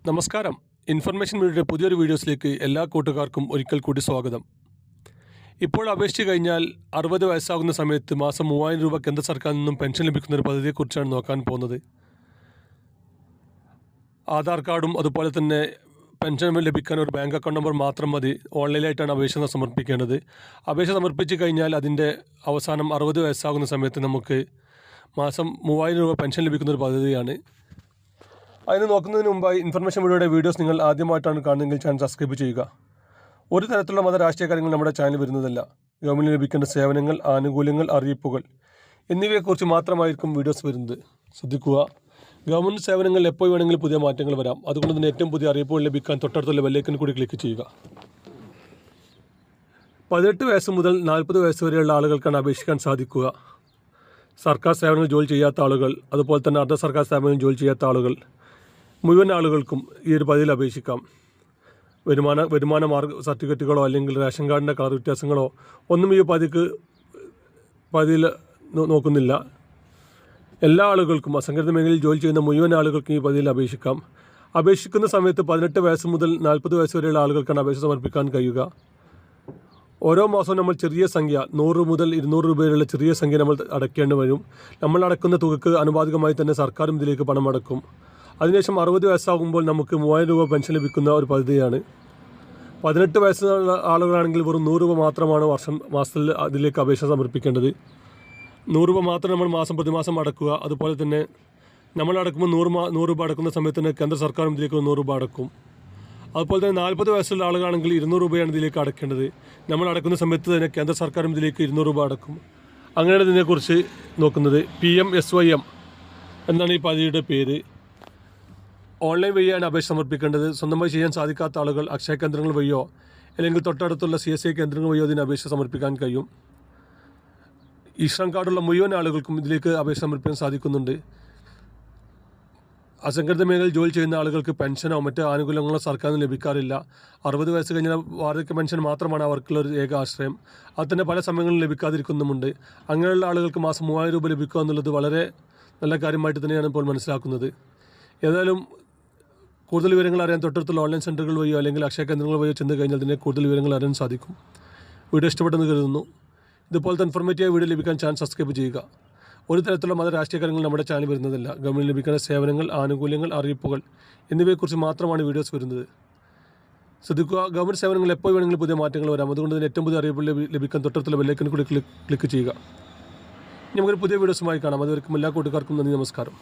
നമസ്കാരം. ഇൻഫർമേഷൻ മീഡിയയുടെ പുതിയൊരു വീഡിയോസിലേക്ക് എല്ലാ കൂട്ടുകാർക്കും ഒരിക്കൽ കൂടി സ്വാഗതം. ഇപ്പോൾ അപേക്ഷിച്ച് കഴിഞ്ഞാൽ 60 വയസ്സാകുന്ന സമയത്ത് മാസം 3000 രൂപ കേന്ദ്ര സർക്കാരിൽ നിന്നും പെൻഷൻ ലഭിക്കുന്ന ഒരു പദ്ധതിയെക്കുറിച്ചാണ് നോക്കാൻ പോകുന്നത്. ആധാർ കാർഡും അതുപോലെ തന്നെ പെൻഷൻ ലഭിക്കാൻ ഒരു ബാങ്ക് അക്കൗണ്ട് നമ്പർ മാത്രം മതി. ഓൺലൈനായിട്ടാണ് അപേക്ഷ സമർപ്പിക്കേണ്ടത്. അപേക്ഷ സമർപ്പിച്ച് കഴിഞ്ഞാൽ അതിൻ്റെ അവസാനം 60 വയസ്സാകുന്ന സമയത്ത് നമുക്ക് മാസം 3000 രൂപ പെൻഷൻ ലഭിക്കുന്ന ഒരു പദ്ധതിയാണ്. അതിന് നോക്കുന്നതിന് മുമ്പായി ഇൻഫർമേഷൻ മീഡിയയുടെ വീഡിയോസ് നിങ്ങൾ ആദ്യമായിട്ടാണ് കാണുന്നതെങ്കിൽ ചാനൽ സബ്സ്ക്രൈബ് ചെയ്യുക. ഒരു തരത്തിലുള്ള മത രാഷ്ട്രീയ കാര്യങ്ങൾ നമ്മുടെ ചാനൽ വരുന്നതല്ല. ഗവൺമെൻറ്റിന് ലഭിക്കേണ്ട സേവനങ്ങൾ, ആനുകൂല്യങ്ങൾ, അറിയിപ്പുകൾ എന്നിവയെക്കുറിച്ച് മാത്രമായിരിക്കും വീഡിയോസ് വരുന്നത്. ശ്രദ്ധിക്കുക, ഗവൺമെൻറ് സേവനങ്ങളിൽ എപ്പോൾ വേണമെങ്കിലും പുതിയ മാറ്റങ്ങൾ വരാം. അതുകൊണ്ട് തന്നെ ഏറ്റവും പുതിയ അറിയിപ്പുകൾ ലഭിക്കാൻ തൊട്ടടുത്തുള്ള ബെല്ലൈക്കൻ കൂടി ക്ലിക്ക് ചെയ്യുക. 18 വയസ്സ് മുതൽ 40 വയസ്സ് വരെയുള്ള ആളുകൾക്കാണ് അപേക്ഷിക്കാൻ സാധിക്കുക. സർക്കാർ സേവനങ്ങൾ ജോലി ചെയ്യാത്ത ആളുകൾ, അതുപോലെ തന്നെ അർദ്ധ സർക്കാർ സേവനങ്ങൾ ജോലി ചെയ്യാത്ത ആളുകൾ, മുഴുവൻ ആളുകൾക്കും ഈ ഒരു പദ്ധതിയിൽ അപേക്ഷിക്കാം. വരുമാന മാർഗ സർട്ടിഫിക്കറ്റുകളോ അല്ലെങ്കിൽ റേഷൻ കാർഡിൻ്റെ കളർ വ്യത്യാസങ്ങളോ ഒന്നും ഈ പദ്ധതിയിൽ നോക്കുന്നില്ല. എല്ലാ ആളുകൾക്കും, അസംഘടിത മേഖലയിൽ ജോലി ചെയ്യുന്ന മുഴുവൻ ആളുകൾക്കും ഈ പദ്ധതിയിൽ അപേക്ഷിക്കാം. അപേക്ഷിക്കുന്ന സമയത്ത് 18 വയസ്സ് മുതൽ 40 വയസ്സ് വരെയുള്ള ആളുകൾക്കാണ് അപേക്ഷ സമർപ്പിക്കാൻ കഴിയുക. ഓരോ മാസവും നമ്മൾ ചെറിയ സംഖ്യ 100 മുതൽ 200 രൂപ വരെയുള്ള ചെറിയ സംഖ്യ നമ്മൾ അടയ്ക്കേണ്ടി വരും. നമ്മൾ അടയ്ക്കുന്ന തുകയ്ക്ക് ആനുപാതികമായി തന്നെ സർക്കാരും ഇതിലേക്ക് പണം അടക്കും. അതിനുശേഷം 60 വയസ്സാകുമ്പോൾ നമുക്ക് 3000 രൂപ പെൻഷൻ ലഭിക്കുന്ന ഒരു പദ്ധതിയാണ്. 18 വയസ്സുള്ള ആളുകളാണെങ്കിൽ വെറും 100 രൂപ മാത്രമാണ് മാസത്തിൽ അതിലേക്ക് അപേക്ഷ സമർപ്പിക്കേണ്ടത്. 100 രൂപ മാത്രം നമ്മൾ പ്രതിമാസം അടക്കുക. അതുപോലെ തന്നെ നമ്മൾ അടക്കുമ്പോൾ 100 രൂപ അടക്കുന്ന സമയത്ത് തന്നെ കേന്ദ്ര സർക്കാരും ഇതിലേക്ക് 100 രൂപ അടക്കും. അതുപോലെ തന്നെ 40 വയസ്സുള്ള ആളുകളാണെങ്കിൽ 200 രൂപയാണ് ഇതിലേക്ക് അടക്കേണ്ടത്. നമ്മൾ അടക്കുന്ന സമയത്ത് തന്നെ കേന്ദ്ര സർക്കാരും ഇതിലേക്ക് 200 രൂപ അടക്കും. അങ്ങനെയാണ് ഇതിനെക്കുറിച്ച് നോക്കുന്നത്. PMSYM എന്നാണ് ഈ പദ്ധതിയുടെ പേര്. ഓൺലൈൻ വഴിയാണ് അപേക്ഷ സമർപ്പിക്കേണ്ടത്. സ്വന്തമായി ചെയ്യാൻ സാധിക്കാത്ത ആളുകൾ അക്ഷയ കേന്ദ്രങ്ങൾ വഴിയോ അല്ലെങ്കിൽ തൊട്ടടുത്തുള്ള CSI കേന്ദ്രങ്ങൾ വഴിയോ ഇതിന് അപേക്ഷ സമർപ്പിക്കാൻ കഴിയും. ഇഷ്രം കാർഡുള്ള മുഴുവൻ ആളുകൾക്കും ഇതിലേക്ക് അപേക്ഷ സമർപ്പിക്കാൻ സാധിക്കുന്നുണ്ട്. അസംഘടിത മേഖലയിൽ ജോലി ചെയ്യുന്ന ആളുകൾക്ക് പെൻഷനോ മറ്റ് ആനുകൂല്യങ്ങളോ സർക്കാരിന് ലഭിക്കാറില്ല. 60 വയസ്സ് കഴിഞ്ഞാൽ വാർദ്ധക്യ പെൻഷൻ മാത്രമാണ് അവർക്കുള്ള ഒരു ഏക ആശ്രയം. അത് തന്നെ പല സമയങ്ങളിൽ ലഭിക്കാതിരിക്കുന്നുമുണ്ട്. അങ്ങനെയുള്ള ആളുകൾക്ക് മാസം 3000 രൂപ ലഭിക്കുക എന്നുള്ളത് വളരെ നല്ല കാര്യമായിട്ട് തന്നെയാണ് ഇപ്പോൾ മനസ്സിലാക്കുന്നത്. ഏതായാലും കൂടുതൽ വിവരങ്ങൾ അറിയാൻ തൊട്ടടുത്തുള്ള ഓൺലൈൻ സെൻറ്ററുകൾ വഴിയോ അല്ലെങ്കിൽ അക്ഷയ കേന്ദ്രങ്ങൾ വഴിയോ ചെന്ന് കഴിഞ്ഞാൽ അതിനെ കൂടുതൽ വിവരങ്ങൾ അറിയാൻ സാധിക്കും. വീഡിയോ ഇഷ്ടപ്പെട്ടെന്ന് കരുതുന്നു. ഇതുപോലത്തെ ഇൻഫോർമേറ്റീവ് വീഡിയോ ലഭിക്കാൻ ചാനൽ സബ്സ്ക്രൈബ് ചെയ്യുക. ഒരു തരത്തിലുള്ള മത രാഷ്ട്രീയ കാര്യങ്ങൾ നമ്മുടെ ചാനൽ വരുന്നതല്ല. ഗവൺമെൻറ് ലഭിക്കുന്ന സേവനങ്ങൾ, ആനുകൂല്യങ്ങൾ, അറിയിപ്പുകൾ എന്നിവയെക്കുറിച്ച് മാത്രമാണ് വീഡിയോസ് വരുന്നത്. ശ്രദ്ധിക്കുക, ഗവൺമെൻറ് സേവനങ്ങൾ എപ്പോൾ വേണമെങ്കിലും പുതിയ മാറ്റങ്ങൾ വരാം. അതുകൊണ്ട് തന്നെ ഏറ്റവും പുതിയ അറിയിപ്പുകൾ ലഭിക്കാൻ തൊട്ടടുത്തുള്ള ബെല്ലൈക്കൻ കൂടി ക്ലിക്ക് ചെയ്യുക. നമുക്കൊരു പുതിയ വീഡിയോസുമായി കാണാം. അതുവരെയും എല്ലാ കൂട്ടുകാർക്കും നന്ദി, നമസ്കാരം.